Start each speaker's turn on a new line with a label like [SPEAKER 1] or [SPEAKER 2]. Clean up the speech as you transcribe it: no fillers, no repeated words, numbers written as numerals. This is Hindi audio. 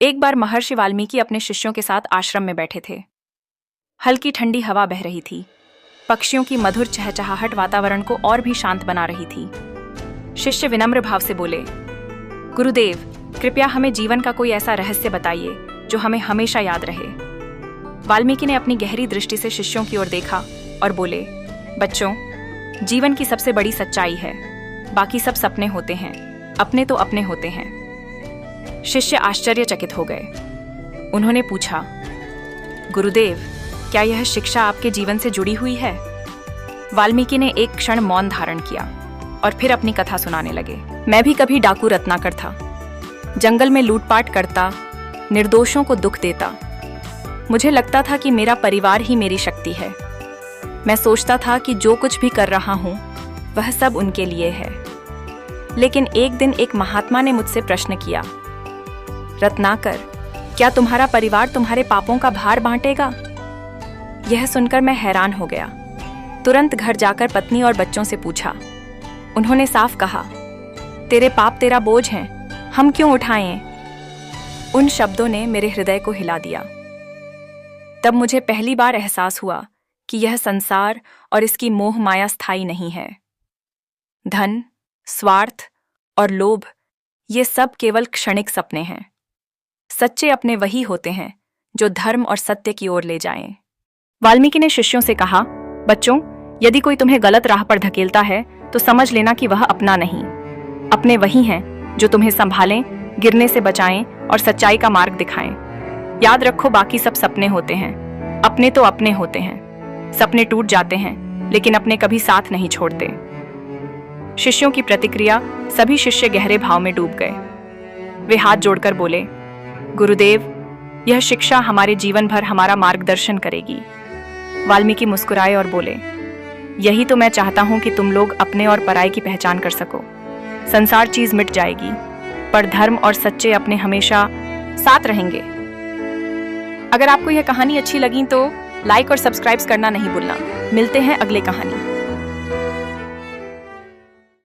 [SPEAKER 1] एक बार महर्षि वाल्मीकि अपने शिष्यों के साथ आश्रम में बैठे थे। हल्की ठंडी हवा बह रही थी। पक्षियों की मधुर चहचहाहट वातावरण को और भी शांत बना रही थी। शिष्य विनम्र भाव से बोले, गुरुदेव, कृपया हमें जीवन का कोई ऐसा रहस्य बताइए जो हमें हमेशा याद रहे। वाल्मीकि ने अपनी गहरी दृष्टि से शिष्यों की ओर देखा और बोले, बच्चों, जीवन की सबसे बड़ी सच्चाई है, बाकी सब सपने होते हैं, अपने तो अपने होते हैं। शिष्य आश्चर्यचकित हो गए। उन्होंने पूछा, गुरुदेव, क्या यह शिक्षा आपके जीवन से जुड़ी हुई है? वाल्मीकि ने एक क्षण मौन धारण किया और फिर अपनी कथा सुनाने लगे। मैं भी कभी डाकू रत्नाकर था। जंगल में लूटपाट करता, निर्दोषों को दुख देता। मुझे लगता था कि मेरा परिवार ही मेरी शक्ति है। मैं सोचता था कि जो कुछ भी कर रहा हूं वह सब उनके लिए है। लेकिन एक दिन एक महात्मा ने मुझसे प्रश्न किया, रत्नाकर, क्या तुम्हारा परिवार तुम्हारे पापों का भार बांटेगा? यह सुनकर मैं हैरान हो गया। तुरंत घर जाकर पत्नी और बच्चों से पूछा। उन्होंने साफ कहा, तेरे पाप तेरा बोझ हैं, हम क्यों उठाएं? उन शब्दों ने मेरे हृदय को हिला दिया। तब मुझे पहली बार एहसास हुआ कि यह संसार और इसकी मोह माया स्थायी नहीं है। धन, स्वार्थ और लोभ, ये सब केवल क्षणिक सपने हैं। सच्चे अपने वही होते हैं जो धर्म और सत्य की ओर ले जाएं। वाल्मीकि ने शिष्यों से कहा, बच्चों, यदि कोई तुम्हें गलत राह पर धकेलता है तो समझ लेना कि वह अपना नहीं, अपने वही हैं जो तुम्हें संभालें, गिरने से बचाएं और सच्चाई का मार्ग दिखाएं। याद रखो, बाकी सब सपने होते हैं, अपने तो अपने होते हैं। सपने टूट जाते हैं लेकिन अपने कभी साथ नहीं छोड़ते। शिष्यों की प्रतिक्रिया, सभी शिष्य गहरे भाव में डूब गए। वे हाथ जोड़कर बोले, गुरुदेव, यह शिक्षा हमारे जीवन भर हमारा मार्गदर्शन करेगी। वाल्मीकि मुस्कुराए और बोले, यही तो मैं चाहता हूं कि तुम लोग अपने और पराये की पहचान कर सको। संसार चीज मिट जाएगी, पर धर्म और सच्चे अपने हमेशा साथ रहेंगे। अगर आपको यह कहानी अच्छी लगी तो लाइक और सब्सक्राइब करना नहीं भूलना। मिलते हैं अगले कहानी।